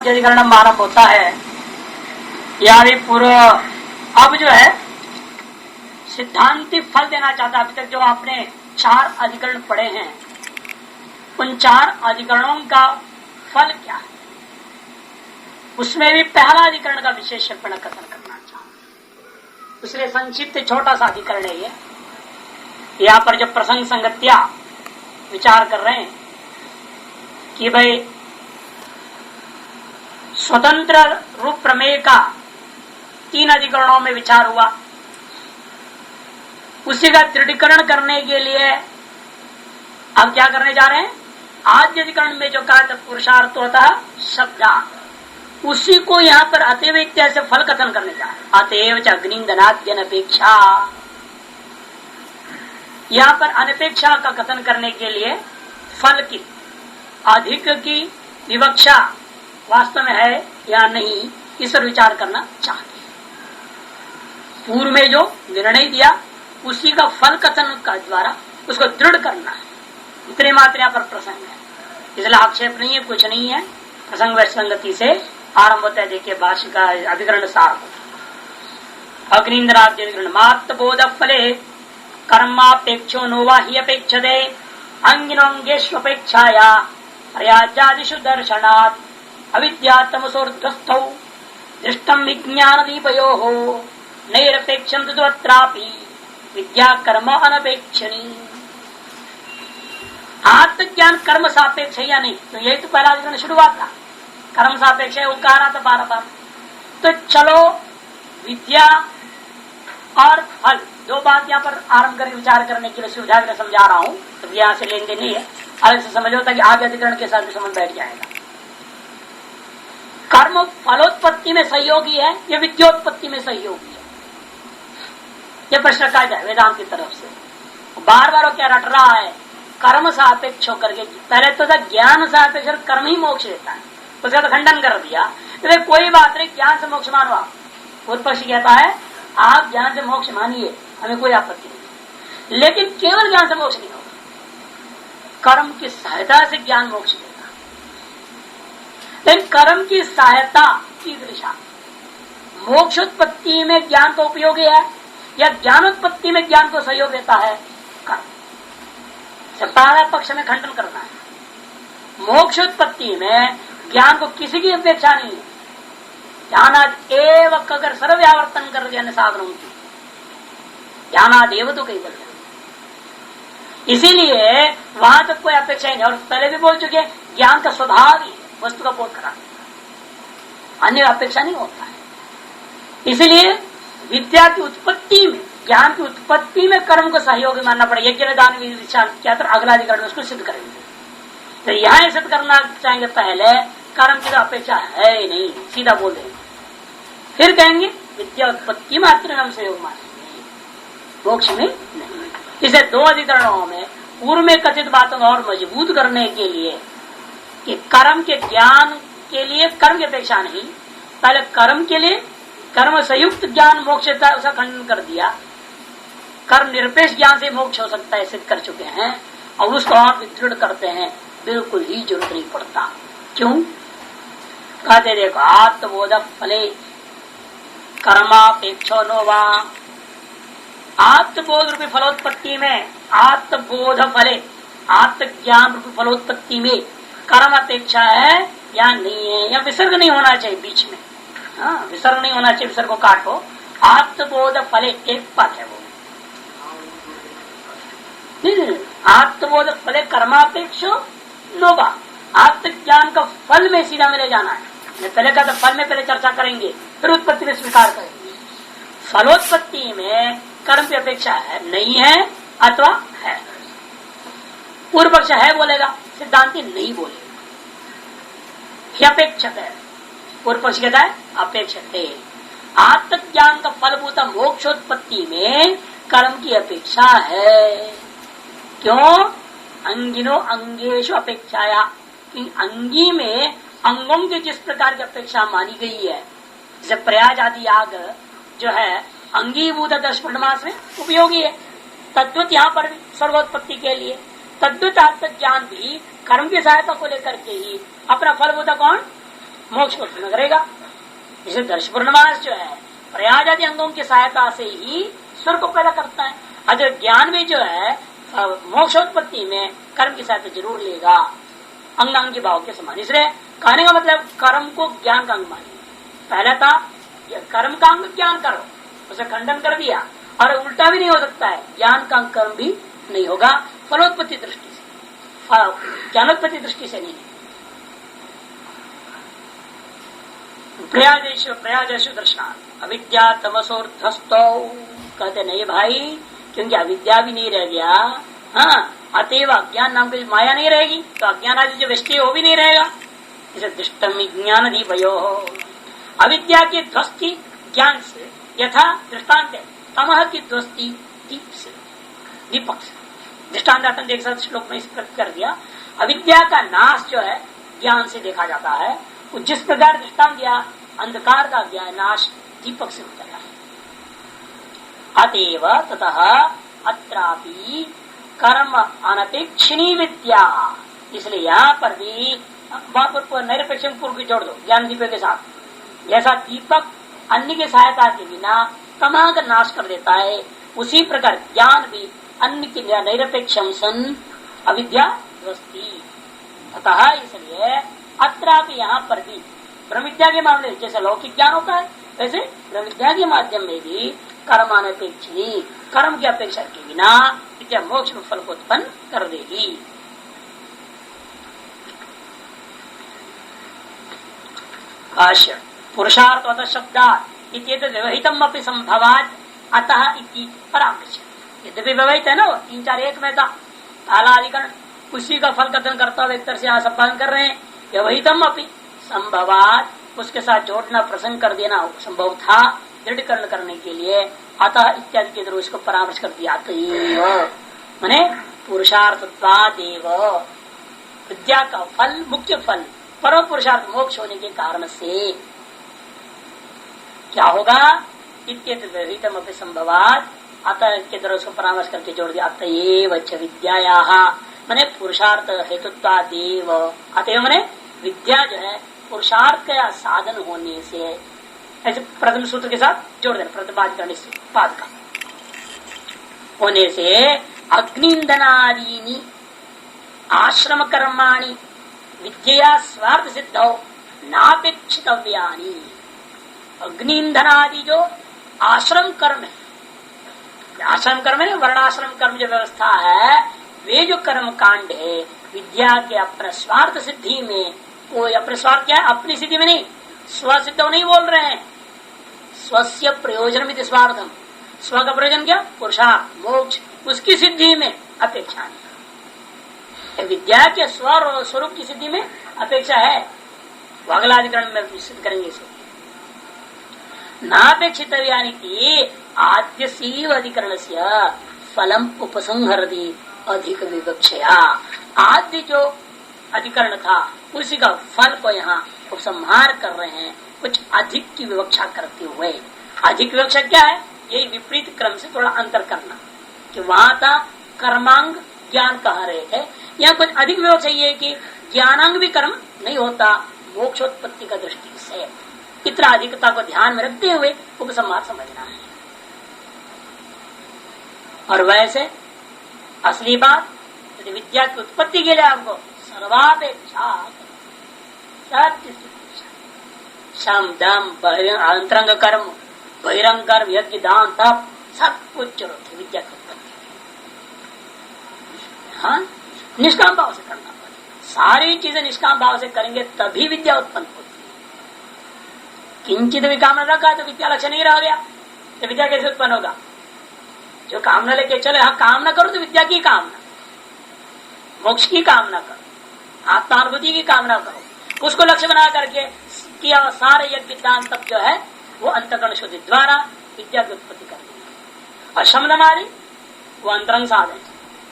अधिकरण आरंभ होता है या भी पूर्व। अब जो है सिद्धांतिक फल देना चाहता है। अभी तक जो आपने 4 अधिकरण पढ़े हैं उन 4 अधिकरणों का फल क्या है, उसमें भी पहला अधिकरण का विशेषण कथन करना चाहता। इसलिए संक्षिप्त छोटा सा अधिकरण है ये। यहाँ पर जो प्रसंग संगत्या विचार कर रहे हैं कि भाई स्वतंत्र रूप प्रमेय का 3 अधिकरणों में विचार हुआ, उसी का दृढ़ीकरण करने के लिए अब क्या करने जा रहे हैं। आद्य अधिकरण में जो कहा था पुरुषार्थ होता शब्दार्थ, उसी को यहाँ पर अतएव इत्यादि से फल कथन करने जा रहे हैं। अतएव च अग्निंदनाद्य अनपेक्षा, यहाँ पर अनपेक्षा का कथन करने के लिए फल की अधिक की विवक्षा वास्तव में है या नहीं, इस पर विचार करना चाहते हैं। पूर्व में जो निर्णय दिया उसी का फल कथन का द्वारा उसको दृढ़ करना है, इतने मात्र यहाँ पर प्रसंग है। इसलिए आक्षेप नहीं है, कुछ नहीं है। प्रसंग व संगति से आरंभ होता है। देखिए भाष्य का अधिकरण सार अग्निंद्राद्य अधिकरण मात्र बोध फले कर्मापेक्षो नोवा ही अपेक्षते अंगिनोंगेष्वेक्षाया प्रयाजादिषु दर्शनात् अविद्यातमसोर्ध्वस्थौ दृष्टम विज्ञान दीपयोः नैरपेक्षं तु अत्रापि विद्या कर्म अनपेक्षणी। आत्मज्ञान कर्म सापेक्ष है या नहीं, तो यही तो पहला अधिकरण शुरुआत था। कर्म सापेक्ष है, वो कह रहा था बार। तो चलो विद्या और फल दो बात यहाँ पर आरंभ कर विचार करने के लिए सुविधा के समझा रहा हूँ। तो यहाँ से लेंगे नहीं है, अलग से समझो ताकि आगे अधिकरण के साथ भी समझ बैठ जाएगा। कर्म फलोत्पत्ति में सहयोगी है या विद्योत्पत्ति में सहयोगी है, यह प्रश्न कहा जाए वेदांत की तरफ से। बार बार क्या रट रहा है, कर्म सापेक्ष होकर के। पहले तो था ज्ञान सापेक्ष और कर्म ही मोक्ष देता है, उसका तो खंडन कर दिया। तो कोई बात नहीं, ज्ञान से मोक्ष मानवा। पूर्व पक्ष कहता है आप ज्ञान से मोक्ष मानिए, हमें कोई आपत्ति नहीं, लेकिन केवल ज्ञान से मोक्ष नहीं होगा, कर्म की सहायता से ज्ञान मोक्ष देगा। लेकिन कर्म की सहायता की दृष्टि मोक्षोत्पत्ति में ज्ञान को उपयोगी है या ज्ञानोत्पत्ति में ज्ञान को सहयोग देता है कर्म। पहला पक्ष में खंडन करना है। मोक्षोत्पत्ति में ज्ञान को किसी की अपेक्षा नहीं है। ज्ञानाद एव अगर सर्वव्यावर्तन कर दिया साधनों की, ज्ञानाद एव तो कई बोल। इसीलिए वहां तक कोई अपेक्षा ही नहीं। और पहले भी बोल चुके ज्ञान का स्वभाव ही वस्तु का बोध करा, अन्य अपेक्षा नहीं होता है। इसलिए विद्या की उत्पत्ति में, ज्ञान की उत्पत्ति में कर्म को सहयोगी मानना पड़ेगा। यज्ञ दान विचार किया तो अगला अधिकरण उसको सिद्ध करेंगे। तो यहाँ सिद्ध करना चाहेंगे पहले कर्म की तो अपेक्षा है ही नहीं, सीधा बोल देंगे। फिर कहेंगे विद्या उत्पत्ति मात्र हम सहयोग मानेंगे, मोक्ष में नहीं। इसे 2 अधिकरणों में पूर्व में कथित बातों को और मजबूत करने के लिए कि कर्म के ज्ञान के लिए कर्म की अपेक्षा नहीं, पहले कर्म के लिए कर्म संयुक्त ज्ञान मोक्ष था, उसका खंडन कर दिया। कर्म निरपेक्ष ज्ञान से मोक्ष हो सकता है, सिद्ध कर चुके हैं। और उसको और दृढ़ करते हैं, बिल्कुल ही जरूरत नहीं पड़ता। क्यों कहते देखो आत्मबोध फले कर्मापेक्षो नोवा। आत्मबोध रूपी फलोत्पत्ति में, आत्मबोध फले आत्मज्ञान रूपी फलोत्पत्ति में कर्म अपेक्षा है या नहीं है, या विसर्ग नहीं होना चाहिए बीच में। हाँ, विसर्ग नहीं होना चाहिए, विसर्ग को काटो। आत्मबोध फले एक पद है वो। आत्मबोध फले कर्मापेक्षो नोवा। आत्मज्ञान का फल में सीधा मिले जाना है। पहले का तो फल में पहले चर्चा करेंगे, फिर उत्पत्ति में स्वीकार करेंगे। फलोत्पत्ति में कर्म की अपेक्षा है नहीं है अथवा है। पूर्व पक्ष है बोलेगा, सिद्धांति नहीं बोलेगा। अपेक्षक है, पूर्व पक्ष कहता है अपेक्षक है। आत्मज्ञान का फलभूता मोक्षोत्पत्ति में कर्म की अपेक्षा है। क्यों? अंगिनो अंगेशु अपेक्षाया, अंगी में अंगों की जिस प्रकार की अपेक्षा मानी गई है, जैसे प्रयाज आदि याग जो है अंगीभूत 10 पूर्णमास में उपयोगी है, तद्वत यहाँ पर भी स्वर्गोत्पत्ति के लिए तद्वत आत्मज्ञान भी कर्म की सहायता को लेकर के ही अपना फल होता कौन मोक्ष को उत्पन्न करेगा। इसे दर्श पूर्णमास जो है प्रयाज आदि अंगों की सहायता से ही स्वर्ग को पैदा करता है। अगर ज्ञान भी जो है मोक्षोत्पत्ति में कर्म की सहायता जरूर लेगा, अंगांग के भाव के समान। इसलिए कहने का मतलब कर्म को ज्ञान का अंग मानिए। पहला था कर्म का अंग ज्ञान करो, उसे खंडन कर दिया, और उल्टा भी नहीं हो सकता है, ज्ञान का अंग कर्म भी नहीं होगा फलोत्पत्ति दृष्टि से, ज्ञानोत्पत्ति दृष्टि से नहीं। प्रयाजेशु दर्शनार्थ अविद्या तमसोर्धस्तो, कहते नहीं भाई, क्योंकि अविद्या भी नहीं रह गया, हाँ, अतएव अज्ञान नाम की माया नहीं रहेगी, तो अज्ञान आदि जो वृष्टि वो भी नहीं रहेगा। इसे दृष्टम ज्ञान दीपयो, अविद्या की ध्वस्ती ज्ञान से, यथा दृष्टांत तमह की ध्वस्ती दीप से, दीपक से। दृष्टांत एक साथ श्लोक में इस प्रकार कर दिया, अविद्या का नाश जो है ज्ञान से देखा जाता है, जिस प्रकार दृष्टांत दिया अंधकार का ज्ञान नाश दीपक से होता है। अतएव ततः अत्रापि कर्म अनपेक्षिणी विद्या, इसलिए यहाँ पर भी निरपेक्ष पूर्व की जोड़ दो ज्ञान दीपक के साथ। जैसा दीपक अन्य की सहायता के बिना तमह का नाश कर देता है, उसी प्रकार ज्ञान भी अन्य की निरपेक्षम सन अविद्या ध्वस्ती। अतः इसलिए अत्रापि यहाँ पर भी ब्रह्मविद्या के मामले जैसे लौकिक ज्ञान होता है, वैसे ब्रह्मविद्या के माध्यम में भी कर्म अनपेक्षिणी, कर्म की अपेक्षा के बिना विद्या मोक्ष में फल को उत्पन्न कर देगी। भाष्य पुरुषार्थ शब्दात् व्यवहितम अपि संभवात् अतः इति परामर्श। यद्यपि व्यवहित है ना, 3 4 1 में था कालाधिकरण, उसी का फल कथन करता हुआ एक तरह से यहाँ संपादन कर रहे हैं। व्यवहितम अपि संभवात्, उसके साथ जोड़ना प्रसंग कर देना संभव था दृढ़करण करने के लिए, अतः इत्यादि के द्वारा उसको परामर्श कर दिया। माने पुरुषार्थत्वादेव, विद्या का फल मुख्य फल परम पुरुषार्थ मोक्ष होने के कारण से क्या होगा, इत्येतम अपि संभवात्, अतः के द्वारा उसको परामर्श करके जोड़ दिया। अतएव च विद्यायाः, माने पुरुषार्थ हेतुत्वादेव, अतएव माने विद्या जो है पुरुषार्थ का साधन होने से, ऐसे प्रथम सूत्र के साथ जोड़ देना, प्रतिपादिकरण पाद का होने से अग्निंदनादीनि आश्रम कर्माणि विद्या स्वार्थ सिद्धौ नापेक्षितव्यानि। अग्निंदनादि जो आश्रम कर्म है, आश्रम कर्म है, वर्णाश्रम कर्म जो व्यवस्था है, वे जो कर्म कांड है विद्या के अपने स्वार्थ सिद्धि में, वो अपने स्वार्थ क्या है, अपनी सिद्धि में नहीं, स्वसिद्ध नहीं बोल रहे हैं, स्वस्य प्रयोजन में स्वार्थम, स्व का प्रयोजन क्या, पुरुषार्थ मोक्ष, उसकी सिद्धि में अपेक्षा नहीं। विद्या के स्वर स्वरूप की सिद्धि में अपेक्षा है, अगलाधिकरण में सिद्ध करेंगे इसे। नापेक्षित आद्य सीव अधिकरण से फलम उपसंहरति अधिक विवक्षया। आद्य जो अधिकरण था उसी का फल को यहाँ उपसंहार कर रहे हैं, कुछ अधिक की विवक्षा करते हुए। अधिक विवक्षा क्या है, यही विपरीत क्रम से थोड़ा अंतर करना, कि वहां था कर्मांग ज्ञान कह रहे थे, यहाँ कुछ अधिक विवक्षा ये है कि ज्ञानांग भी कर्म नहीं होता मोक्षोत्पत्ति का दृष्टि से। इतना अधिकता को ध्यान में रखते हुए उपसंहार समझना है। और वैसे असली बात यदि विद्या की उत्पत्ति के लिए आपको सर्वापेक्षा शम दम अंतरंग कर्म बहिरंग कर्म यज्ञ दान तप सब कुछ जरूरत है विद्या की उत्पत्ति। हाँ, निष्काम भाव से करना पड़ेगा, सारी चीजें निष्काम भाव से करेंगे तभी विद्या उत्पन्न होती है। किंचित भी कामना रखा तो विद्या लक्ष्य नहीं रह गया, तो विद्या कैसे उत्पन्न होगा। जो कामना लेके चले, हाँ कामना करो तो विद्या की कामना, मोक्ष की कामना करो, आत्मानुभूति की कामना करो, उसको लक्ष्य बना करके किया सारे यज्ञ दान तप जो है वो अंतःकरण शुद्धि द्वारा विद्या की उत्पत्ति कर दी। और शमदमादि वो अंतरंग साधन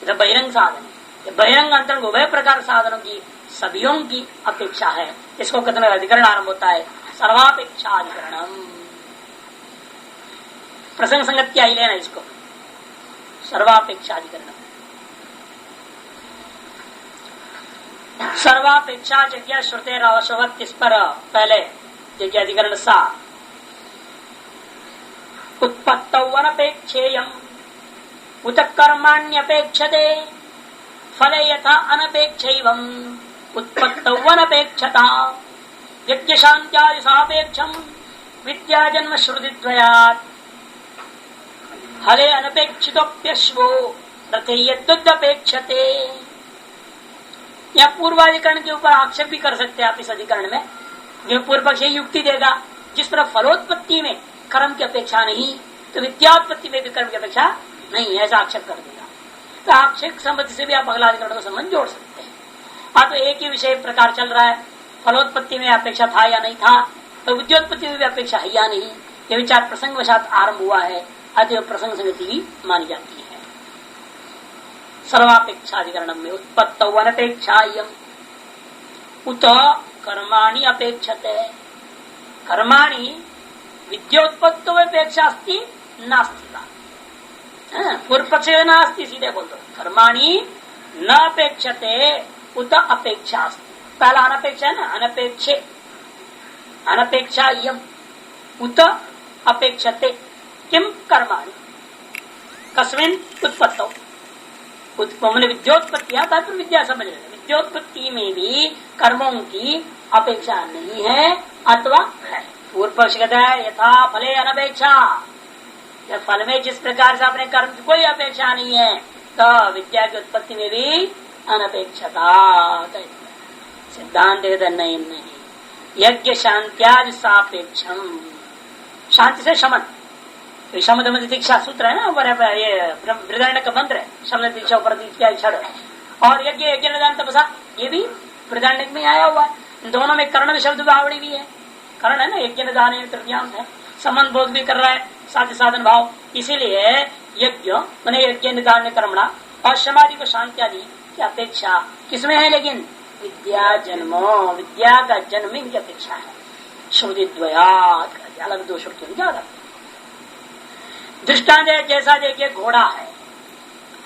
है, बहिरंग साधन है। बहिरंग अंतरंग उभय प्रकार साधनों की सभीयों की अपेक्षा है। इसको कथन अधिकरण आरंभ होता है सर्वापेक्षा अधिकरणम। प्रसंग संगत्या ही लेना इसको, सर्वापेक्षा अधिकरणम। सर्वापेक्षा जज्ञा श्रुतेर अवश्यवत, इस पर पहले यज्ञाधिकरण सा उत्पत्तौ अनपेक्षेयम् उत कर्माण्यपेक्षते फले यथा अनपेक्षैवम् उत्पत्तौ अनपेक्षता यज्ञ शान्त्यादि सापेक्षम् विद्या जन्म श्रुतिद्वयात् फले अनपेक्षितोप्यश्वो रथे यद्युदपेक्षते। या पूर्वाधिकरण के ऊपर आक्षेप भी कर सकते हैं आप इस अधिकरण में। यह पूर्व पक्ष युक्ति देगा जिस पर फलोत्पत्ति में कर्म की अपेक्षा नहीं तो विद्यात्पत्ति में भी कर्म की अपेक्षा नहीं, ऐसा आक्षेप कर देगा। तो आक्षेप संबंध से भी आप अगला अधिकरण को संबंध जोड़ सकते हैं। हाँ, तो एक ही विषय प्रकार चल रहा है, फलोत्पत्ति में अपेक्षा था या नहीं था, तो विद्योत्पत्ति में भी अपेक्षा है या नहीं, यह विचार प्रसंग वशात आरंभ हुआ है, अतः प्रसंग संगति भी मानी जाती है। सर्वापेक्षाधिकरण में उत्पत्तौ अनपेक्षायम् उत कर्माणि अपेक्षते। कर्माणि विद्योत्पत्तौ अपेक्षा अस्ति नास्ति। पूर्व पक्ष नास्ति, सीधे बोल दो कर्माणि न अपेक्षते उत अपेक्षा अस्ति। पहला अनपेक्षा है ना, अनपेक्षे अनपेक्षायम् उत अपेक्षते किम कर्माणि कस्मिन् उत्पत्तौ। मैंने विद्योत्पत्ति आता फिर विद्या समझ लेना, विद्योत्पत्ति में भी कर्मों की अपेक्षा नहीं है अथवा है। पूर्व पक्ष कहता है यथा फले अनपेक्षा, जब फल में जिस प्रकार से अपने कर्म की कोई अपेक्षा नहीं है तो विद्या की उत्पत्ति में भी अनपेक्षता। सिद्धांत नहीं, यज्ञ शांत्यादि सापेक्षम, शांति से शमन, तो शमन दीक्षा सूत्र है ना, ये बृहदारण्यक का मंत्र है, शमन दीक्षा क्षण, और यज्ञ यज्ञ निदान तपसा ये भी बृहदारण्यक में आया हुआ है। दोनों में कर्ण में शब्द बावड़ी भी है, कर्ण है ना, यज्ञ निदान तृतीयांश है, संबंध बोध भी कर रहा है, साध्य साधन भाव। इसीलिए यज्ञ मैंने यज्ञ निदान कर्मणा और समाधि को शांत्यादि की अपेक्षा किसमें है, लेकिन विद्या जन्मो, विद्या का जन्म इनकी अपेक्षा है। श्रुति द्वयात्, अलग दो श्रुतियों क्या अलग दृष्टांत है। जैसा देखिए घोड़ा है,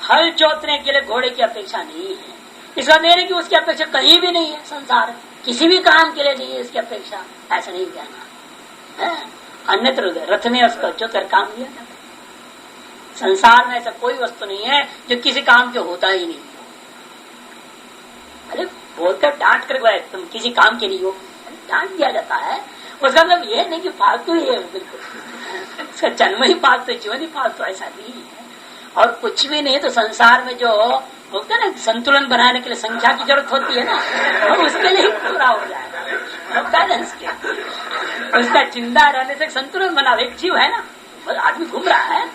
हल जोतने के लिए घोड़े की अपेक्षा नहीं है, इसका मेरे की उसकी अपेक्षा कहीं भी नहीं है, संसार किसी भी काम के लिए नहीं है इसकी अपेक्षा, ऐसा नहीं कहना है। अन्यत्र रथ में उसका जो कर काम किया जाता, संसार में ऐसा कोई वस्तु नहीं है जो किसी काम के होता ही नहीं। अरे बोलकर डांट कर तुम किसी काम के लिए हो, डांट दिया जाता है, उसका मतलब ये नहीं कि फालतू ही है, बिल्कुल उसका जन्म ही फालतू, जीवन ही फालतू, ऐसा नहीं है। और कुछ भी नहीं तो संसार में जो बोलते ना संतुलन बनाने के लिए संख्या की जरूरत होती है ना, तो उसके लिए पूरा हो जाएगा बैलेंस के, उसका जिंदा रहने से संतुलन बना। एक जीव है ना, आदमी घूम रहा है,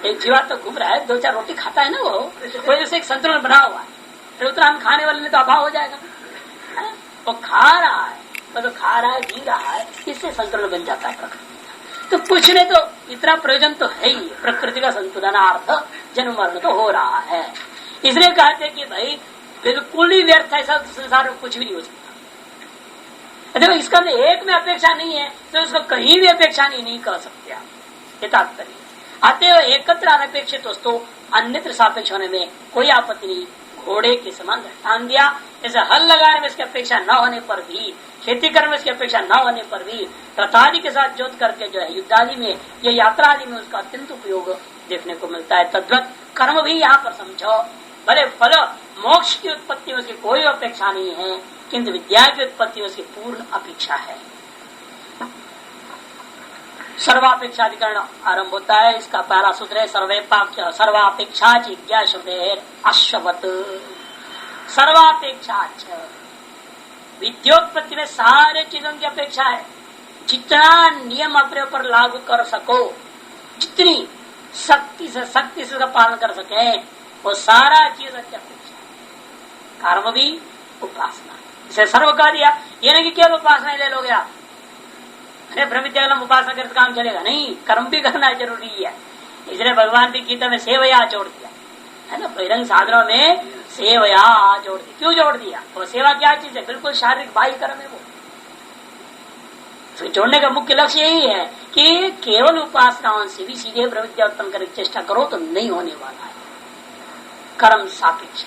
एक जीवा तो घूम रहा है, दो चार रोटी खाता है ना, वो वजह से एक संतुलन बना हुआ है। फिर उतना हम खाने वाले में तो अभाव हो जाएगा, वो खा रहा है, तो खा रहा है, जी रहा है, इससे संतुलन बन जाता है प्रकृति। तो कुछ नहीं तो इतना प्रयोजन तो है ही, प्रकृति का संतुलनार्थ जन्म मरण तो हो रहा है। इसलिए कहते कि भाई बिल्कुल ही व्यर्थ ऐसा संसार में कुछ भी नहीं हो सकता। देखो इसका एक में अपेक्षा नहीं है तो उसको कहीं भी अपेक्षा नहीं कर सकते आप, ये तात्पर्य। अतएव एकत्र अनपेक्षित वस्तु अन्यत्र सापेक्ष होने में कोई आपत्ति नहीं। घोड़े के समान दृष्टान दिया, जैसे हल लगाने में इसकी अपेक्षा न होने पर भी, खेती करने में इसकी अपेक्षा न होने पर भी, रथादि के साथ जोत करके जो है युद्धादि में या यात्रा आदि में उसका अत्यंत उपयोग देखने को मिलता है। तद्वत कर्म भी यहाँ पर समझो, भले फल मोक्ष की उत्पत्ति में उसकी कोई अपेक्षा नहीं है, किंतु विद्या की उत्पत्ति में उसकी पूर्ण अपेक्षा है। सर्वापेक्षाधिकरण आरंभ होता है, इसका पहला सूत्र है सर्वापेक्षा जिज्ञा श्रुतेर अश्ववत। सर्वापेक्षा विद्योत्पत्ति में सारे चीजों की अपेक्षा है, जितना नियम अपने ऊपर लागू कर सको, जितनी शक्ति से उसका पालन कर सके, वो सारा चीज की अपेक्षा है। कर्म भी उपासना, इसे सर्व कह दिया, ये नहीं कि केवल उपासना ले लोगे आप, अरे ब्रह्म विद्या उपासना करते काम चलेगा नहीं, कर्म भी करना जरूरी है। इसलिए भगवान भी गीता में सेवया जोड़ दिया है ना, बहिरंग साधनों में सेवया जोड़ दी। क्यों जोड़ दिया? वो सेवा क्या चीज है? बिल्कुल शारीरिक बाह्य कर्म है वो। तो जोड़ने का मुख्य लक्ष्य यही है कि केवल उपासनाओं से भी सीधे ब्रह्म विद्या उत्पन्न करने की चेष्टा करो तो नहीं होने वाला है, कर्म सापेक्ष।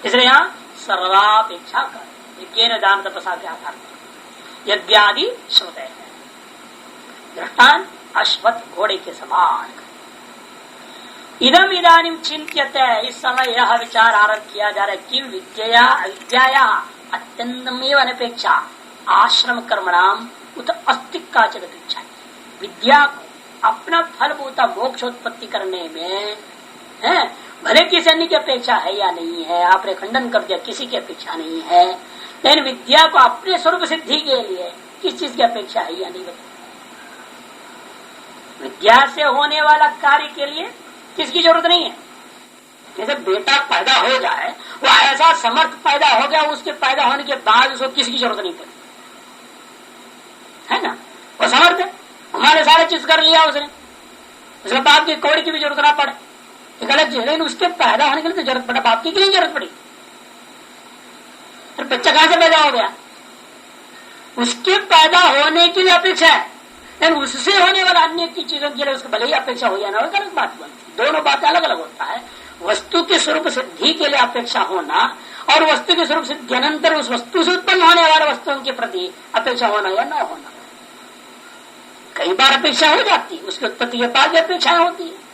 इसलिए यहाँ सर्वापेक्षा कर यज्ञ दान तपसा के आधार पर यज्ञादि श्रुत है। दृष्टांत अश्वत्थ घोड़े के समान। इदम इदानीम चिंत्यते है, इस समय यह विचार आरंभ किया जा रहा है कि विद्या अविद्या अत्यंतमेव अनपेक्षा आश्रम कर्मणाम उत अस्तिक का अपेक्षा। विद्या को अपना फलभूता मोक्षोत्पत्ति करने में है, भले किसी अन्य की अपेक्षा है या नहीं है, आपने खंडन कर दिया, किसी की अपेक्षा नहीं है, लेकिन विद्या को अपने स्वरूप सिद्धि के लिए किस चीज की अपेक्षा है या नहीं बताया। विद्या से होने वाला कार्य के लिए किसकी जरूरत नहीं है। जैसे बेटा पैदा हो जाए, वो ऐसा समर्थ पैदा हो गया, उसके पैदा होने के बाद उसको किसी की जरूरत नहीं पड़ी, है ना। वो समर्थ है, हमारे सारे चीज कर लिया उसने, उसके बाप की कौड़ी की भी जरूरत ना पड़े, गलत चीज। लेकिन उसके पैदा होने के लिए तो जरूरत पड़ा, बाप की नहीं जरूरत पड़ी। फिर बच्चा कहां से पैदा हो गया, उसके पैदा होने के लिए अपेक्षा है, लेकिन उससे होने वाला अन्य की चीजों के लिए उसको भले ही अपेक्षा हो या ना हो, गलत बात बनती। दोनों बातें अलग अलग होता है। वस्तु के स्वरूप सिद्धि के लिए अपेक्षा होना और वस्तु के स्वरूप सिद्धि अनंतर उस वस्तु से उत्पन्न होने वाले वस्तुओं के प्रति अपेक्षा होना या न होना। कई बार अपेक्षा हो जाती है, उसकी उत्पत्ति के बाद भी अपेक्षाएं होती है।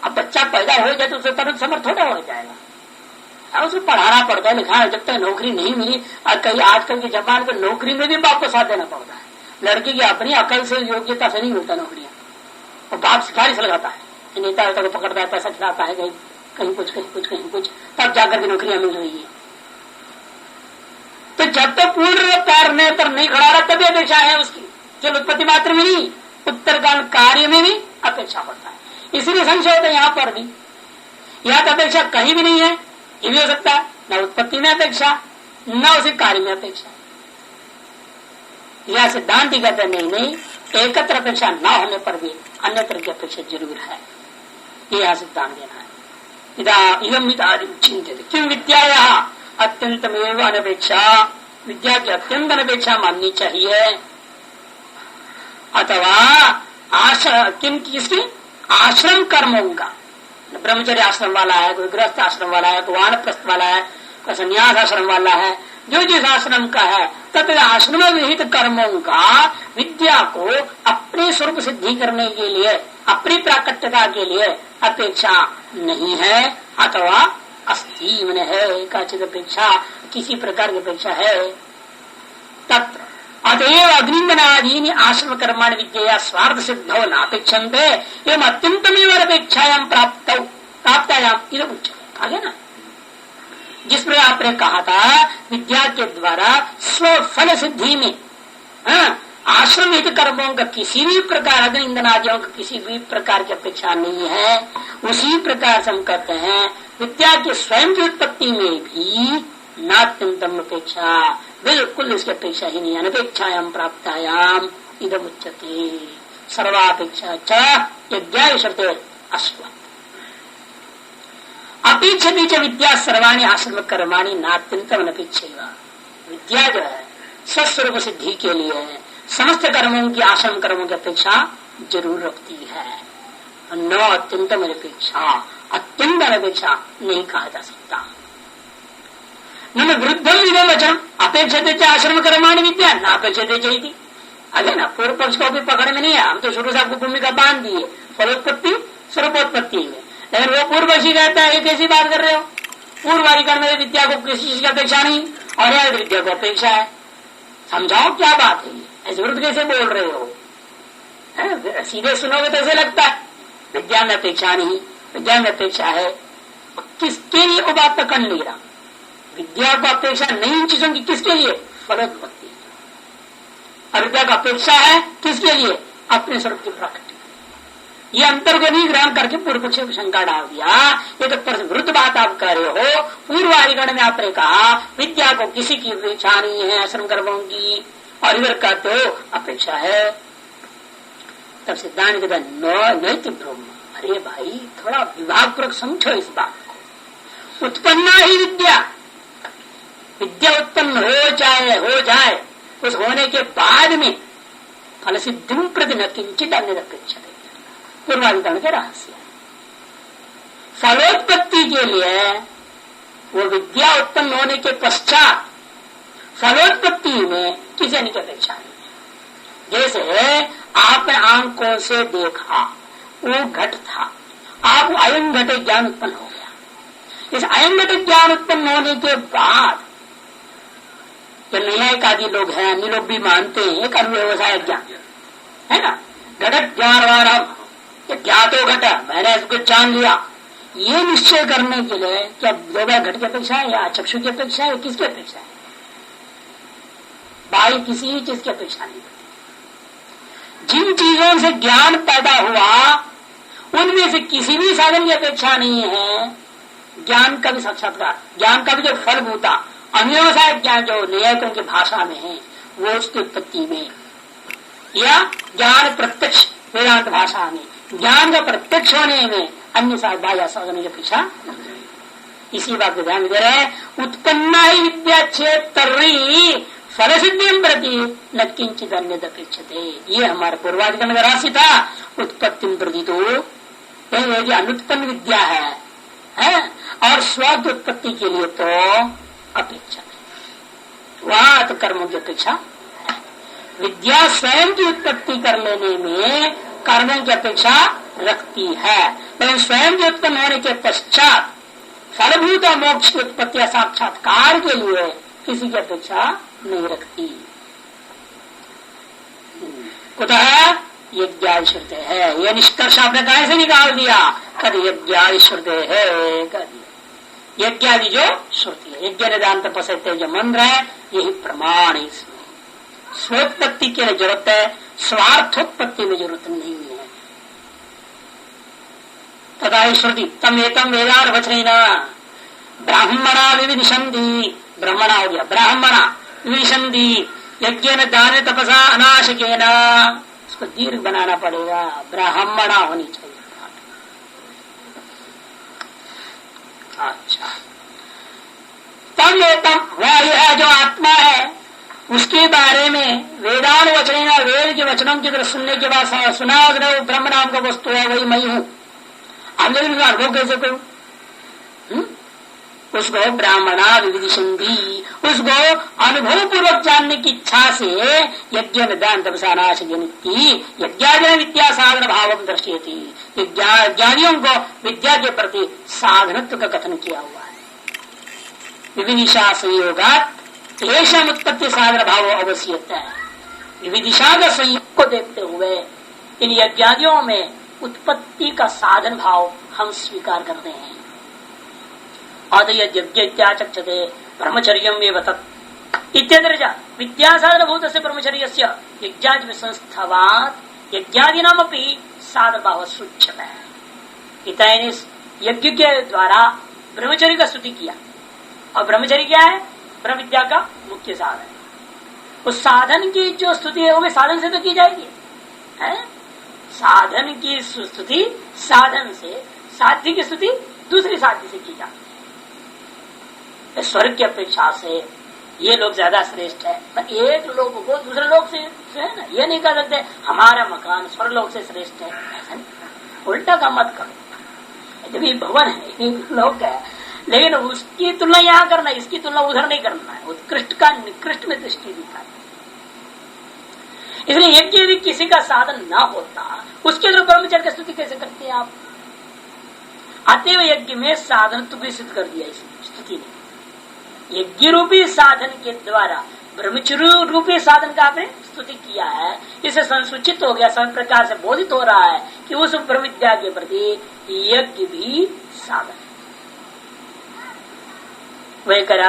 अब बच्चा पैदा हो जाए तो उसे तुरंत समर्थ थोड़ा हो जाएगा, उसको पढ़ाना पड़ता है, लिखाना। जब तक नौकरी नहीं मिली, कई आजकल के जमाने में नौकरी में भी बाप को साथ देना पड़ता है। लड़की की अपनी अकल से योग्यता से नहीं मिलता नौकरियां, और बाप सिखारिश लगाता है, नेता वेता को पकड़ता है, पैसा खिलाता है, कहीं कुछ कहीं कुछ कहीं कुछ, तब जाकर के नौकरियां मिल रही है। तो जब तक पूर्ण पैर पर नहीं खड़ा रहा तभी अपेक्षा है उसकी, केवल उत्पत्ति मात्र में नहीं, उत्तरकाल कार्य में भी अपेक्षा होता है। इसलिए संशय होता है यहाँ पर भी, या तो अपेक्षा कहीं भी नहीं है, ये भी हो सकता है, न उत्पत्ति में अपेक्षा न उसी कार्य में अपेक्षा। यह सिद्धांत ही कहते नहीं, एकत्र अपेक्षा न होने पर भी अन्यत्र की अपेक्षा जरूर है। यह सिद्धांत देना है। इदम चिंतित क्यों विद्या अत्यंतमेव अनपेक्षा, विद्या की अत्यंत अनपेक्षा माननी चाहिए। अथवा किसकी आश्रम कर्मों का, ब्रह्मचर्य आश्रम वाला है, कोई गृहस्थ आश्रम वाला है, कोई वानप्रस्थ वाला है, कोई संन्यास आश्रम वाला है, जो जिस आश्रम का है तब आश्रम विहित कर्मों का विद्या को अपने स्वरूप सिद्धि करने के लिए, अपनी प्राकट्यता के लिए अपेक्षा नहीं है। अथवा अस्ति मन है, काचित अपेक्षा, किसी प्रकार की अपेक्षा है। तत्र अतएव अग्निंदनादीनि आश्रम कर्माणि विद्या स्वार्थ सिद्धौ नापेक्षन्ते एवं अत्यंतमेव अपेक्षायां प्राप्तायाम इदम उच्यते। आगे ना, जिस प्रकार आपने कहा था विद्या के द्वारा स्वफल सिद्धि में आश्रम हित कर्मों का किसी भी प्रकार, अग्नि ईंधन आदियों का किसी भी प्रकार की अपेक्षा नहीं है, उसी प्रकार से हम कहते हैं विद्या के स्वयं की उत्पत्ति में भी नात्यंतम अपेक्षा, बिल्कुल इसकी अपेक्षा ही नहीं, अनपेक्षायाम प्राप्तायाम इदम उच्यते। सर्वापेक्षा च यज्ञाय शर्ते अश्वत्थ अपेक्षित विद्या सर्वाणी आश्रम कर्माणी नात्यंतम अनपेक्षा। विद्या जो है स्वस्वरूप सिद्धि के लिए समस्त कर्मों की, आश्रम कर्मों की अपेक्षा जरूर रखती है, न अत्यंतम अनपेक्षा, अत्यंत अनपेक्षा नहीं कहा जा सकता। न वृद्धम इदम वचन अपेक्षित आश्रम कर्माणी विद्या न अपेक्षित चाहिए। अगे ना, पूर्व पक्ष को भी पकड़ में नहीं है, हम तो शुरू से आपको भूमिका बांध दी है फलोत्पत्ति स्वरूपोत्पत्ति में, लेकिन वो पूर्व पक्षी कहता है कैसी बात कर रहे हो, पूर्वाधिकार में विद्या को किसी चीज की अपेक्षा नहीं और यह विद्या को अपेक्षा है। समझाओ क्या बात है, ऐसे विरुद्ध कैसे बोल रहे हो? सीधे सुनोगे तो ऐसे लगता है विद्या में अपेक्षा नहीं, विद्या में अपेक्षा है। किसके लिए वो बात पकड़ नहीं रहा? विद्या को अपेक्षा नहीं इन चीजों की, किसके लिए? फलोत्पत्ति। और विद्या को अपेक्षा है किसके लिए? अपने स्वरूप की प्रकृति। ये अंतर को नहीं ग्रहण करके पूर्व पक्ष को शंका डाल दिया। ये तो विरुद्ध बात आप कह रहे हो। पूर्वाधिकरण में आपने कहा विद्या को किसी की अपेक्षा नहीं है आश्रम कर्मों की, और इधर कहते हो अपेक्षा है। तब सिद्धांत कहता नैतिक ब्रह्म। अरे भाई, थोड़ा विभागपूर्वक समझो इस बात को। उत्पन्ना ही विद्या, विद्या उत्पन्न हो जाए उस होने के बाद में फल सिद्धि प्रति न किंचित अन्य अपेक्षा। पूर्वाधिकरण के रहस्य फलोत्पत्ति के लिए वो विद्या उत्पन्न होने के पश्चात फलोत्पत्ति में किसी की अपेक्षा नहीं। जैसे आपने आंखों से देखा, वो घट था, आप अयं घट ज्ञान उत्पन्न हो गया। इस अयं घट ज्ञान उत्पन्न होने के बाद जो न्यायिक आदि लोग हैं, अन्य लोग भी मानते हैं एक अनुव्यवसाय ज्ञान है ना, घट ज्ञान ज्ञातो घट, मैंने इसको जान लिया, ये निश्चय करने के लिए क्या दो बार घट की अपेक्षा है या चक्षु की अपेक्षा है, किसकी अपेक्षा है? बाई किसी चीज की अपेक्षा नहीं करती। जिन चीजों से ज्ञान पैदा हुआ उनमें से किसी भी साधन की अपेक्षा नहीं है। ज्ञान का भी साक्षात्कार, ज्ञान का भी जो फल भूता अनुव्यवसाय ज्ञान जो न्यायिकों की भाषा में है वो उसकी उत्पत्ति में, या ज्ञान प्रत्यक्ष वेदांत भाषा में ज्ञान का प्रत्यक्ष होने में अन्य बाह्य साधन की अपेक्षा। इसी बात को ध्यान दे रहे हैं। उत्पन्ना ही विद्या चेत तर्री फल सिद्धि प्रति न किंचित अन्य अपेक्षते। ये हमारे पूर्वाधिकरण का राशि था। उत्पत्ति प्रति तो यदि अनुत्पन्न विद्या है और स्वस्थ उत्पत्ति के लिए तो अपेक्षा है, वहां तो कर्मों की अपेक्षा है। विद्या स्वयं की उत्पत्ति कर लेने में कर्मों की अपेक्षा रखती है, लेकिन स्वयं के उत्पन्न होने के पश्चात फलभूत मोक्ष की उत्पत्ति या साक्षात्कार के लिए किसी की अपेक्षा नहीं रखती। कुतः यज्ञादि श्रुते है, यह निष्कर्ष आपने कहां से निकाल दिया? कद यज्ञादि श्रुते है, यज्ञादि जो श्रुति है, यज्ञ निदान तपस्ते जो मंत्र है यही प्रमाण है। स्वोत्पत्ति के लिए जरूरत है, स्वार्थोत्पत्ति में जरूरत नहीं है। तथा श्रुति तम एतम वेदान वचन ब्राह्मणा विविदिशन्ति, ब्राह्मणा हो गया, ब्राह्मणा विविदिशन्ति यज्ञ दान तपसा अनाशकेन, इसको दीर्घ बनाना पड़ेगा, ब्राह्मणा होनी चाहिए। अच्छा, तम एतम वह यह जो आत्मा है उसके बारे में वेदान वचन, वेद के वचनों की तरफ सुनने के बाद सुना ब्रह्म नाम का वस्तु है वही मैं हूं, अब लेकिन अनुभव कैसे करूं? उसको ब्राह्मणा विविदिशन्ति, उसको अनुभव पूर्वक जानने की इच्छा से यज्ञ निदान तपसानाश यज्ञादि विद्या साधन भाव दर्शयति, ज्ञानियों को विद्या के प्रति साधनत्व का कथन किया हुआ है। विविदिशा संयोगात एषम उत्पत्ति साधन भाव अवश्यता है। विविदिशा का संयोग को देखते हुए इन यज्ञादियों में उत्पत्ति का साधन भाव हम स्वीकार करते हैं। यज्ञाचक्षते ब्रह्मचर्यम एव तत् इत्यदर्जा विद्या साधन भूत से ब्रह्मचर्यस्य यज्ञादि संस्थावात् यज्ञादिनामपि साधन भाव सूच्यते है। इतने यज्ञ के द्वारा ब्रह्मचर्य का स्तुति किया, और ब्रह्मचर्य क्या है? ब्रह्म विद्या का मुख्य साधन। उस साधन की जो स्तुति है वो भी साधन से तो की जाएगी, है? साधन की स्तुति साधन से, साध्य की स्तुति दूसरी साध्य से की जाती है। स्वर्ग की अपेक्षा से ये लोग ज्यादा श्रेष्ठ है, पर एक लोग को दूसरे लोग से है ना, ये नहीं कह सकते हमारा मकान स्वर्ग लोग से श्रेष्ठ है, उल्टा का मत करो। जब ये भवन है लोग है, लेकिन उसकी तुलना यहाँ करना, इसकी तुलना उधर नहीं करना है, उत्कृष्ट का निकृष्ट में दृष्टि दिखाई। इसलिए यज्ञ यदि किसी का साधन ना होता उसके द्वारा ब्रह्मचर्य की स्तुति कैसे करते हैं आप? अतएव यज्ञ में साधन तो भी सिद्ध कर दिया इस स्तुति ने। यज्ञ रूपी साधन के द्वारा ब्रह्मचर्य रूपी साधन का आपने स्तुति किया है, इसे संसूचित हो गया, सब प्रकार से बोधित हो रहा है कि उस ब्रह्म विद्या के प्रति यज्ञ भी साधन है। वही करा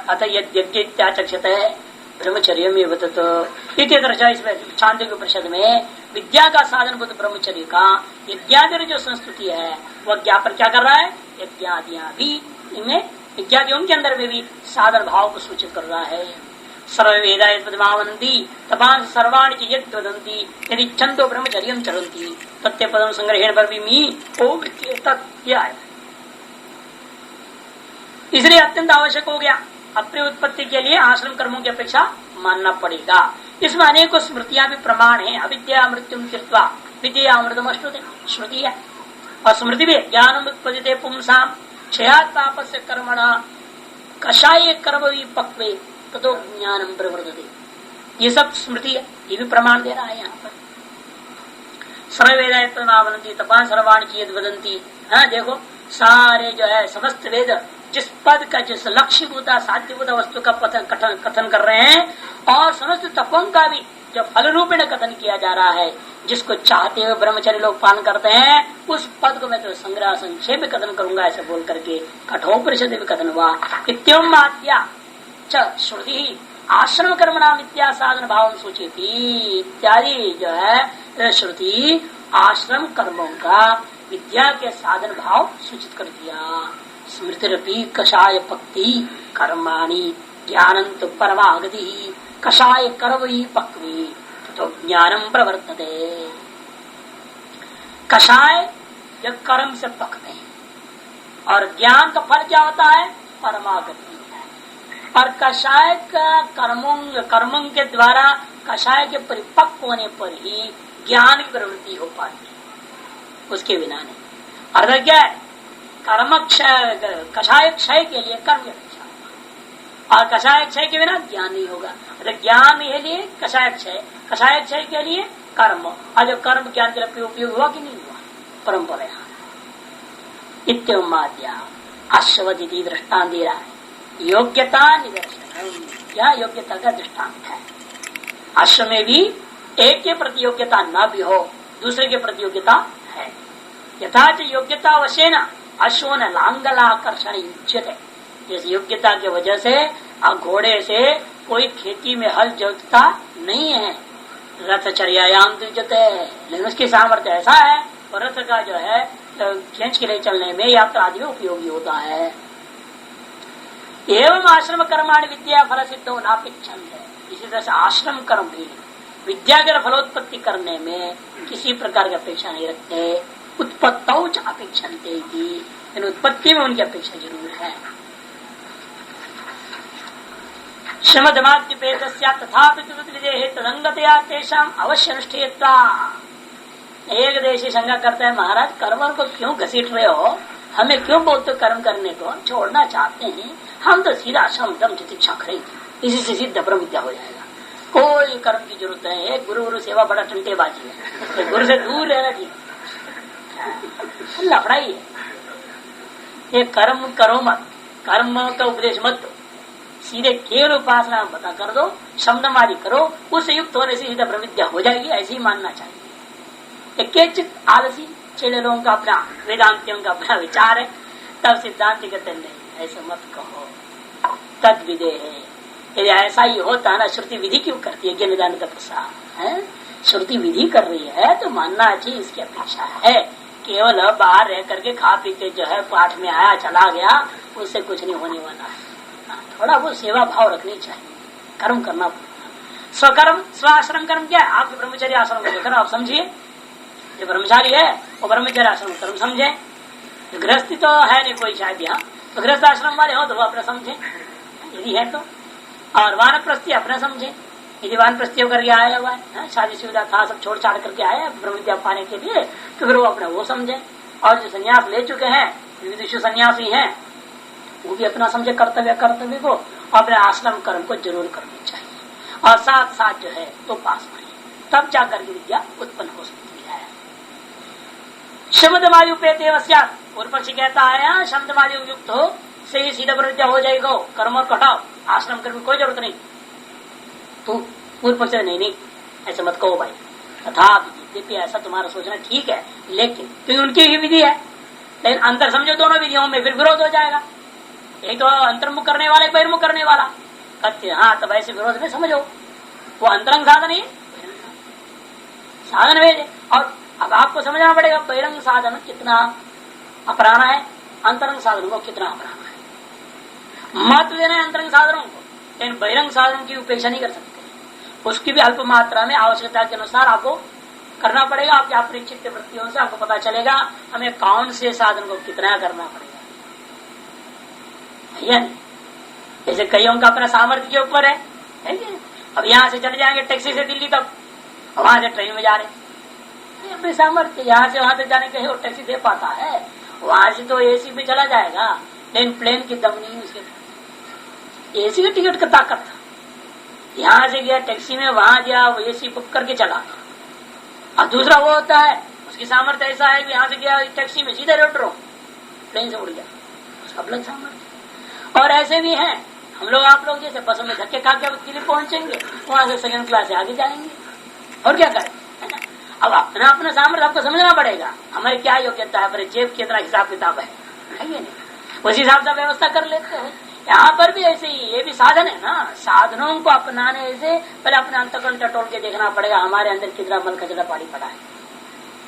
अथ यज्ञाचक्षते ब्रह्मचर्य में बततो इसमें छांदोग्य उपनिषद में विद्या का साधन बुद्ध ब्रह्मचर्य का यज्ञादि जो संस्तुति है वह ज्ञापन क्या कर रहा है? यज्ञादियां भी इनमें यज्ञादियों के अंदर में भी साधन भाव को सूचित कर रहा है। सर्व वेदावंती तपान सर्वाणी च यद वदंती यदि छंदो ब्रह्मचर्य चरंती तत्व पदम संग्रहण पर भी मी है। इसलिए अत्यंत आवश्यक हो गया, अपनी उत्पत्ति के लिए आश्रम कर्मों की अपेक्षा मानना पड़ेगा। इसमें अनेकों स्मृतियां भी प्रमाण है। अविद्या मृत्यु कृत्वा विद्या अमृतम श्रुति है, और स्मृति भी ज्ञानम उत्पद्यते पुंसाम क्षयात् पापस्य कर्मणा कषाय कर्मवी पक्वे ततो ज्ञानम प्रवर्तते। ये सब स्मृति है, ये भी प्रमाण दे रहा है यहाँ पर। सर्ववेदावंती तपान सर्वाणी चीज वदंती। हाँ देखो सारे जो है समस्त वेद जिस पद का जिस लक्ष्यभूता साध्यभूता वस्तु का कथन कर रहे हैं और समस्त तपों का भी जो फल रूपेण कथन किया जा रहा है, जिसको चाहते हुए ब्रह्मचर्य लोग पालन करते हैं, उस पद को मैं तो संग्रह संक्षेप में कथन करूंगा ऐसे बोल करके कठोपनिषद में कथन हुआ। इत्यम आद्या च श्रुति आश्रम कर्मणाम विद्या साधन भाव सूचित इत्यादि जो है श्रुति आश्रम कर्मों का विद्या के साधन भाव सूचित कर दिया। स्मृतिरपि कषाय पक्ति कर्माणि ज्ञानंत परमागति कषाय कर्मई पक्वी तो ज्ञानम प्रवर्तते। कषाय जब कर्म से पकते हैं और ज्ञान का फल क्या होता है? परमागति है। और कषाय का कर्मों के द्वारा कषाय के परिपक्व होने पर ही ज्ञान की प्रवृत्ति हो पाती है, उसके बिना नहीं। अर्थ क्या है? कर्म क्षय कषाय क्षय के लिए कर्म अपेक्षा और कषाय क्षय के बिना ज्ञान नहीं होगा। ज्ञान के लिए कषाय क्षय के लिए कर्म, और जो कर्म ज्ञान के लिए उपयोग हुआ कि नहीं हुआ? परंपरा इत्याद्या अश्वती दृष्टान दे रहा है। योग्यता निदर्शन, यह योग्यता का दृष्टांत है। अश्व में भी एक के प्रति योग्यता न भी हो, दूसरे के प्रति योग्यता है। यथाच योग्यता अवश्यन अश्व न लांगलाकर्षण युज्यते। इस योग्यता की वजह से घोड़े से कोई खेती में हल जोतता नहीं है। रथचर्यायाम युज्यते, लेकिन उसकी सामर्थ्य ऐसा है और रथ का जो है खींच के लिए चलने में यात्रा आदि में उपयोगी होता है। एवं आश्रम कर्माणि विद्या फल सिद्धो नापेक्षन्ते। इसी तरह से आश्रम कर्म भी विद्या के फलोत्पत्ति करने में किसी प्रकार की अपेक्षा नहीं रखते। उत्पत्तौ च अपेक्षन्ते की, इन उत्पत्ति में उनकी अपेक्षा जरूर है। श्रमदमाद्युपेतस्या तथापि विदेहे तदंगतया तेषाम अवश्य अनुष्ठेयत्वा। एक देशी शंका करता है, महाराज कर्म को क्यों घसीट रहे हो? हमें क्यों बोलते हो कर्म करने को? छोड़ना चाहते हैं हम तो सीधा श्रम दम तितिक्षा करेंगे, इसी से सिद्ध ब्रह्म विद्या हो जाएगा। कोई कर्म की जरूरत नहीं है। गुरु सेवा बड़ा टंटेबाजी है, गुरु से दूर रहना ठीक लफड़ाई है। ये कर्म करो मत, कर्म का उपदेश मत दो, सीधे केवल उपासना पता कर दो, शब्दमादि करो, उससे युक्त होने से सीधा ब्रह्म विद्या हो जाएगी, ऐसे ही मानना चाहिए। केचित आलसी चेले लोगों का अपना, वेदांतियों का अपना विचार है, तब सिद्धांत कहते नहीं ऐसा मत कहो, तद विदे है। यदि ऐसा ही होता है ना, श्रुति विधि क्यों करती है? ज्ञान दान का प्रसार है, श्रुति विधि कर रही है तो मानना चाहिए, इसकी अपेक्षा है। केवल बाहर रह करके खा पी के जो है पाठ में आया चला गया, उससे कुछ नहीं होने वाला है। थोड़ा वो सेवा भाव रखनी चाहिए, कर्म करना पड़ेगा। स्वकर्म स्वाश्रम कर्म क्या है? आपके ब्रह्मचर्य आश्रम को देखकर आप समझिए, जो ब्रह्मचारी है वो ब्रह्मचर्य आश्रम कर्म समझे। गृहस्थी तो है नहीं कोई शायद यहाँ, तो गृहस्थ आश्रम वाले हो तो वो अपना समझे यदि है तो, और वानप्रस्थी अपना समझे। यदि वानप्रस्थी करके आया हुआ है, शादी सुविधा था सब छोड़ छाड़ करके आया ब्रह्म विद्या पाने के लिए, तो फिर वो अपना वो समझे। और जो संन्यास ले चुके हैं, विविध सन्यासी हैं, वो भी अपना समझे कर्तव्य को, अपने आश्रम कर्म को जरूर करनी चाहिए। और साथ साथ जो है तो पास माने, तब जाकर के विद्या उत्पन्न हो सकती है। शब्दमादि उपेते वस्यात्, पूर्व पक्षी कहता है शब्दमादि युक्त हो से ही सीधा विद्या हो जाएगा, कर्म और कटाओ, आश्रम कर्म की कोई जरूरत नहीं। तो पूर्व पक्ष नहीं ऐसा मत कहो भाई, तथा ऐसा तुम्हारा सोचना ठीक है, लेकिन तो उनकी ही विधि है, लेकिन अंतर समझो दोनों विधियों में, फिर विरोध हो जाएगा। एक तो अंतर्मुख करने वाला, एक बहिर्मुख करने वाला, कहते हाँ तब ऐसे विरोध में समझो, वो अंतरंग साधन ही साधन है। और अब आपको समझना पड़ेगा बहिरंग साधन कितना अपराना है, अंतरंग साधन को कितना अपराना है। महत्व देना है अंतरंग साधनों को, लेकिन बहिरंग साधनों की उपेक्षा नहीं कर सकते। उसकी भी अल्प मात्रा में आवश्यकता के अनुसार आपको करना पड़ेगा। आपके अपरिचित वृत्तियों से आपको पता चलेगा हमें कौन से साधन को कितना करना पड़ेगा। जैसे कईयों का अपना सामर्थ्य के ऊपर है, अब यहाँ से चले जाएंगे टैक्सी से दिल्ली तक, वहां से ट्रेन में जा रहे, अपने सामर्थ्य यहाँ से वहां तक जाने के वो टैक्सी दे पाता है, वहां से तो एसी में चला जाएगा, लेकिन प्लेन की दम नहीं उसके। एसी का टिकट का ताकत था। यहां से गया टैक्सी में, वहां गया वो एसी बुक करके चला। और दूसरा वो होता है उसकी सामर्थ्य ऐसा है कि यहां से गया टैक्सी में सीधे रोड प्लेन से उड़ गया, उसका अलग सामर्थ्य। और ऐसे भी हैं हम लोग, आप लोग जैसे बसों में धक्के खा के दिल्ली पहुंचेंगे, वहां से सेकंड क्लास से आगे जाएंगे, और क्या करें, है ना। अब अपना अपना सामर्थ्य आपको समझना पड़ेगा, हमारी क्या योग्यता है, हमारे जेब कितना हिसाब किताब है ये नहीं, उस हिसाब से व्यवस्था कर लेते हैं। यहाँ पर भी ऐसे ही, ये भी साधन है ना, साधनों को अपनाने से पहले अपने अंतःकरण टटोल के देखना पड़ेगा, हमारे अंदर कितना मन कचरा पानी पड़ा है,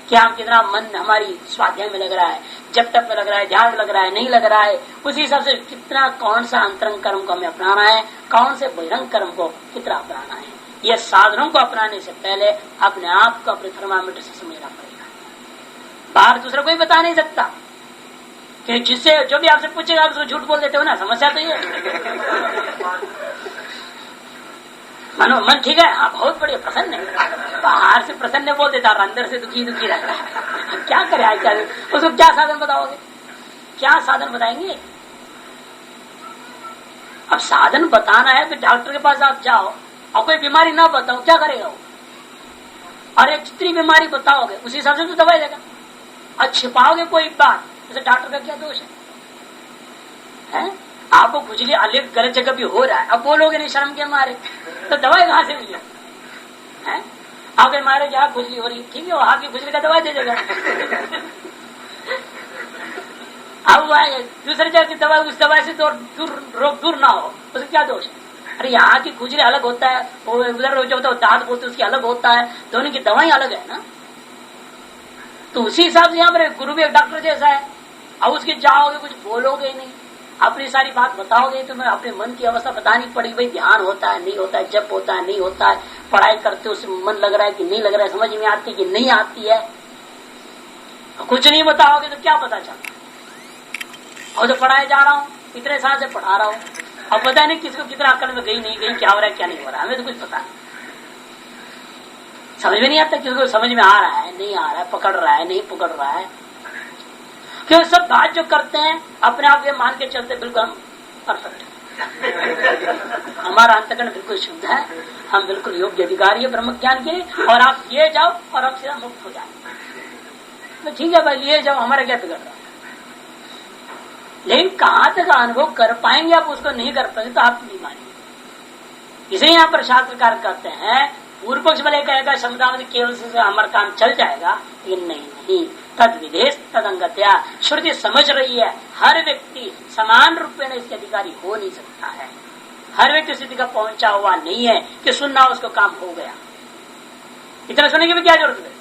क्या हम कितना मन हमारी स्वाध्याय में लग रहा है, जब तक में लग रहा है, ध्यान में लग रहा है, नहीं लग रहा है, उसी हिसाब से कितना कौन सा अंतरंग कर्म को हमें अपनाना है, कौन से बहिरंग कर्म को कितना अपनाना है। ये साधनों को अपनाने से पहले अपने आप को अपने थर्मामीटर से समझना पड़ेगा। बाहर दूसरा कोई बता नहीं सकता, कि जिससे जो भी आपसे पूछेगा आप उसको झूठ बोल देते हो ना, समस्या तो ये मानो मन ठीक है, हाँ बहुत बढ़िया प्रसन्न है, बाहर से प्रसन्न बोल देता और अंदर से दुखी दुखी रहता है। क्या करे आजकल, उसको क्या साधन बताओगे, क्या साधन बताएंगे। अब साधन बताना है तो डॉक्टर के पास आप जाओ और कोई बीमारी ना बताओ, क्या करेगा वो, और एक जितनी बीमारी बताओगे उसी हिसाब से तो दवाई देगा। और छिपाओगे कोई बात, जैसे डॉक्टर का क्या दोष है? आपको खुजली अलग गलत जगह भी हो रहा है, अब बोलोगे नहीं शर्म के मारे, तो दवाई कहां से मिले? आगे मारे जहाँ खुजली हो रही, ठीक है, वो आपकी खुजली का दवाई दे देगा। अब दूसरे जगह की दवाई उस दवाई से तो दूर ना हो, उसका क्या दोष है? अरे यहाँ की खुजली अलग होता है, वो उधर जो होता है दांत बोलते उसकी अलग होता है, दोनों की दवाई अलग है ना। तो उसी हिसाब से यहाँ पर गुरु भी एक डॉक्टर जैसा है, अब उसके जाओगे कुछ बोलोगे नहीं, अपनी सारी बात बताओगे तो मैं अपने मन की अवस्था बतानी पड़ेगी, भाई ध्यान होता है नहीं होता है, जप होता है नहीं होता है, पढ़ाई करते उसमें मन लग रहा है कि नहीं लग रहा है, समझ में आती है कि नहीं आती है। कुछ नहीं बताओगे तो क्या पता चलता, और जो पढ़ाए जा रहा हूँ इतने साल से पढ़ा रहा हूँ, अब पता नहीं किसको कितना अकल में गई नहीं गई, क्या हो रहा है क्या नहीं हो रहा है, हमें तो कुछ पता नहीं, समझ में नहीं आता, किसको समझ में आ रहा है नहीं आ रहा है, पकड़ रहा है नहीं पकड़ रहा है। क्यों सब बात जो करते हैं अपने आप ये मान के चलते बिल्कुल हम परफेक्ट है, हमारा अंतःकरण बिल्कुल शुद्ध है, हम बिल्कुल योग्य अधिकारी है ब्रह्म ज्ञान के, और आप ये जाओ और आप सीधा मुक्त हो जाए, तो ठीक है भाई लिए जाओ, हमारा क्या बिगड़ रहा है। लेकिन कहां तक अनुभव कर पाएंगे आप, उसको नहीं कर पाएंगे तो आप नहीं मानेंगे। इसलिए यहाँ पर शास्त्रकार कहते हैं, पूर्व पक्ष वाले कहेगा शब्दावधि केवल से हमारा काम चल जाएगा, लेकिन नहीं, तद विदेश तदंगत्या श्रुति समझ रही है हर व्यक्ति समान रूप में इसके अधिकारी हो नहीं सकता है, हर व्यक्ति स्थिति का पहुंचा हुआ नहीं है कि सुनना उसको काम हो गया। इतना सुनने की भी क्या जरूरत है,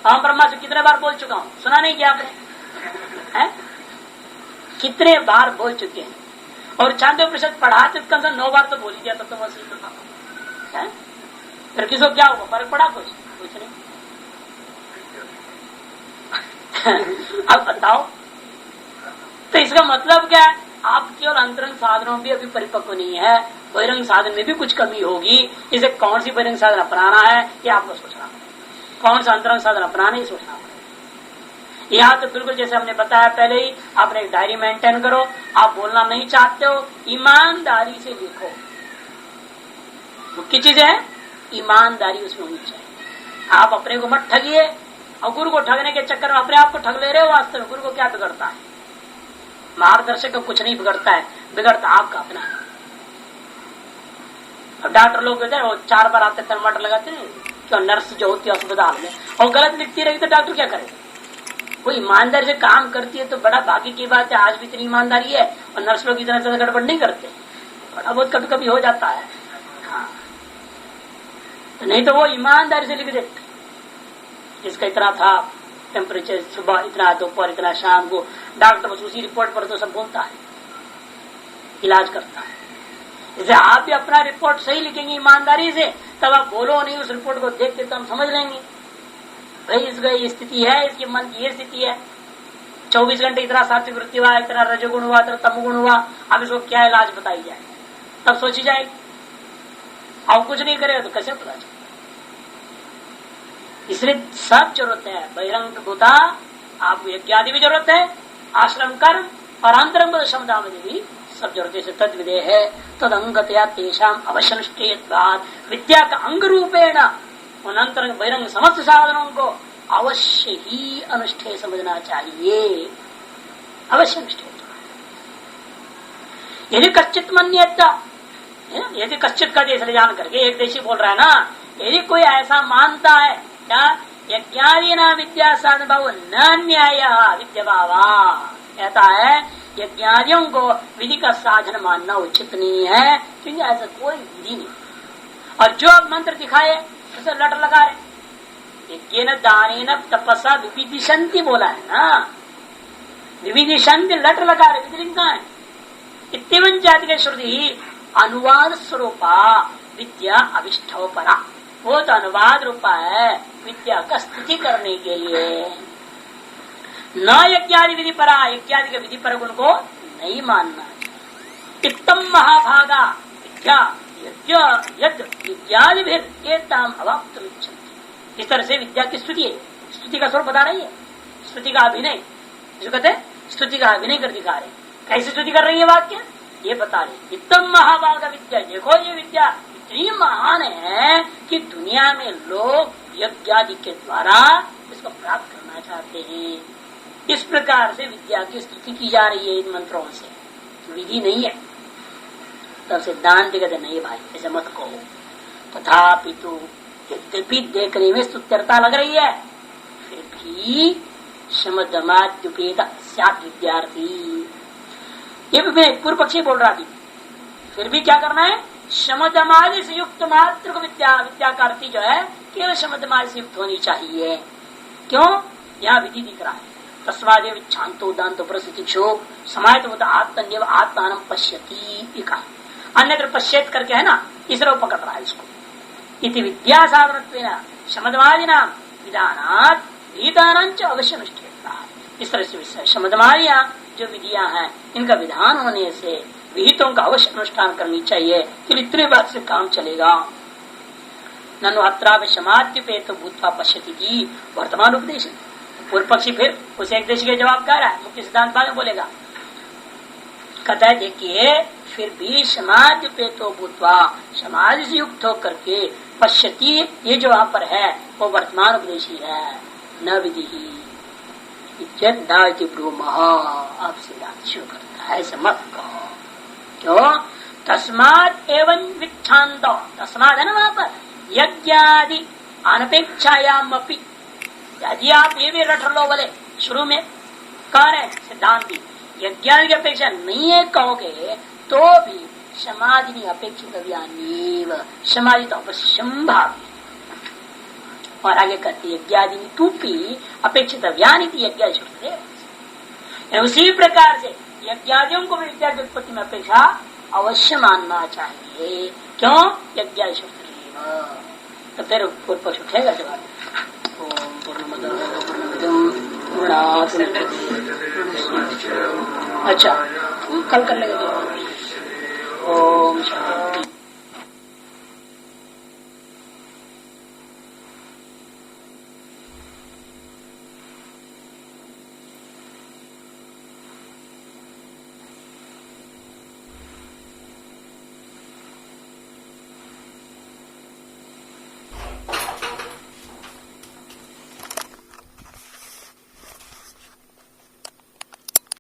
हम ब्रह्मा से कितने बार बोल चुका हूँ, सुना नहीं क्या आपने, कितने बार बोल चुके हैं, और चांदोपनिषद पढ़ाते कम से 9 बार तो बोल दिया, तब तो वैसे फिर किसको क्या हुआ, फर्क पड़ा कुछ नहीं। अब बताओ, तो इसका मतलब क्या है, आप केवल अंतरंग साधनों भी अभी परिपक्व नहीं है, बहिरंग साधन में भी कुछ कमी होगी। इसे कौन सी बहिरंग साधन अपनाना है ये आपको सोचना पड़ेगा, कौन सा अंतरंग साधन अपनाना ही सोचना पड़ेगा। यहाँ तो बिल्कुल जैसे हमने बताया पहले ही, आपने एक डायरी मेंटेन करो, आप बोलना नहीं चाहते हो ईमानदारी से लिखो, मुख्य चीज है ईमानदारी उसमें होनी चाहिए। आप अपने को मत ठगिए, और गुरु को ठगने के चक्कर में अपने आप को ठग ले रहे हो, वास्तव में गुरु को क्या बिगड़ता है, मार्गदर्शक को कुछ नहीं बिगड़ता है, बिगड़ता आपका अपना है। अब डॉक्टर लोग कहते हैं वो 4 बार आते थर्मामीटर लगाते हैं, क्यों नर्स जो होती है अस्पताल में और गलत लिखती रहेगी तो डॉक्टर क्या करे, वो ईमानदारी से काम करती है तो बड़ा भाग्य की बात है, आज भी इतनी ईमानदारी है, और नर्स लोग इतना ज्यादा गड़बड़ नहीं करते, बड़ा बहुत कभी कभी हो जाता है। हाँ, तो नहीं तो वो ईमानदारी से लिख देते, इसका इतना था टेम्परेचर, सुबह इतना, दोपहर इतना, शाम को, डॉक्टर बस उसी रिपोर्ट पर तो सब बोलता है, इलाज करता है। जैसे आप भी अपना रिपोर्ट सही लिखेंगे ईमानदारी से, तब आप बोलो नहीं, उस रिपोर्ट को देख के तो हम समझ लेंगे भाई इसका ये स्थिति है, इसके मन की ये स्थिति है, 24 घंटे इतना सात्विक वृत्ति हुआ, इतना रजोगुण हुआ, इतना तमोगुण हुआ, अब इसको क्या इलाज बताई जाए, तब सोची जाएगी। आप कुछ नहीं करेगा तो कैसे पता चले, इसलिए सब जरूरत है, बहिरंग भूता आपको यज्ञ आदि भी जरूरत है, आश्रम कर्म और अंतरंग क्षमता में भी सब जरूरत से तद विधेय है तद अंगतया तेषाम अवश्य अनुष्ठेयत्वात् विद्या का अंग रूपेण उन अंतरंग बहिरंग समस्त साधनों को अवश्य ही अनुष्ठेय समझना चाहिए, अवश्य अनुष्ठेय। यदि कश्चित मन्यता, यदि कश्चित का देश जान करके एक देशी बोल रहा है ना, यदि कोई ऐसा मानता है क्या यज्ञादि ना विद्या साधन भाव न न्याय विद्याभावा, कहता है यज्ञादियों को विधि का साधन मानना उचित नहीं है, क्योंकि ऐसा कोई विधि नहीं। और जो अब मंत्र दिखाए उसे लट लगा रहे, यज्ञ दान तपसा विविधिशंति बोला है ना, विविधिशंति लट लगा रहे, विधि लिखना है। इतवन जाति के श्रुति अनुवाद स्वरूपा विद्या अभिष्ठव परा, वो तो अनुवाद रूपा है विद्या का स्तुति करने के लिए। न यज्ञादि विधि परा, यज्ञादि के विधि पर गुण को नहीं मानना। इत्तम महाभागा विद्या यद यज्ञादि भी अवाप्त, इस तरह से विद्या की स्तुति है, स्तुति का स्वरूप बता रही है, स्तुति का अभिनय जो कहते हैं, स्तुति का अभिनय कर दिखा रहे। कैसे स्तुति कर रही है वाक्य ये बता रही। इत्तम महाभागा विद्या, देखो ये विद्या इतनी महान है कि दुनिया में लोग यज्ञादि के द्वारा इसको प्राप्त करना चाहते हैं। इस प्रकार से विद्या की स्तुति की जा रही है इन मंत्रों से, विधि नहीं है। तब सिद्धांत कहते नहीं भाई ऐसे मत कहो, तथापि तो यद्यपि देखने में स्तुत्यर्था लग रही है, फिर भी शमदमाद्युपेत स्यात् विद्यार्थी, ये भी पूर्व पक्षी बोल रहा थी, फिर भी क्या करना है, शमदमादि से युक्त मात्र को विद्या का अर्थी जो है केवल शमदमादि से युक्त होनी चाहिए। क्यों, यहाँ विधि दिख रहा है, तस्मादेव शांतो दांतो प्रसिद्धो समाहित आत्मन्यव आत्मान पश्यति, अन्यत्र पश्येत करके है ना, इसरो पकड़ रहा है इसको। इति विद्या साधन शमदमादिना विधानात् विधानांच अवश्य अनुष्ठेयता, इस तरह से शमदमादियां जो विधियां हैं इनका विधान होने से विहितों का अवश्य अनुष्ठान करनी चाहिए, फिर इतने बात से काम चलेगा। ननु अत्रा समाद्युपेत भूत्वा पश्यति की वर्तमान उपदेश। पूर्व पक्षी फिर उस एक देश के जवाब कह रहा है, मुख्य सिद्धांत बाद में बोलेगा। कहता है देखिए फिर भी समाद्युपेतो भूत्वा, समाधि से युक्त होकर के पश्यति, ये जो वहां पर है वो वर्तमान उपदेशी है, न विधि ही आपसे शुरू करता है, ऐसे मत कहो। क्यों, तस्मात् एवं विच्छांत, तस्मात् है ना वहां पर यज्ञादि अनपेक्षायाम अपि, यदि आप ये भी रट लो बोले शुरू में कह रहे सिद्धांति यज्ञादि की अपेक्षा नहीं है कहोगे तो भी समाधि अपेक्षित, समाधि तो अवश्यम भावी। और आगे कहती यज्ञादि तूपी अपेक्षित यज्ञ, उसी प्रकार से यज्ञादियों को भी विद्या की उत्पत्ति में अपेक्षा अवश्य मानना चाहिए। क्यों, यज्ञ तो फिर पूर्व पक्ष उठेगा जवाब। अच्छा कल कर लेंगे। ओम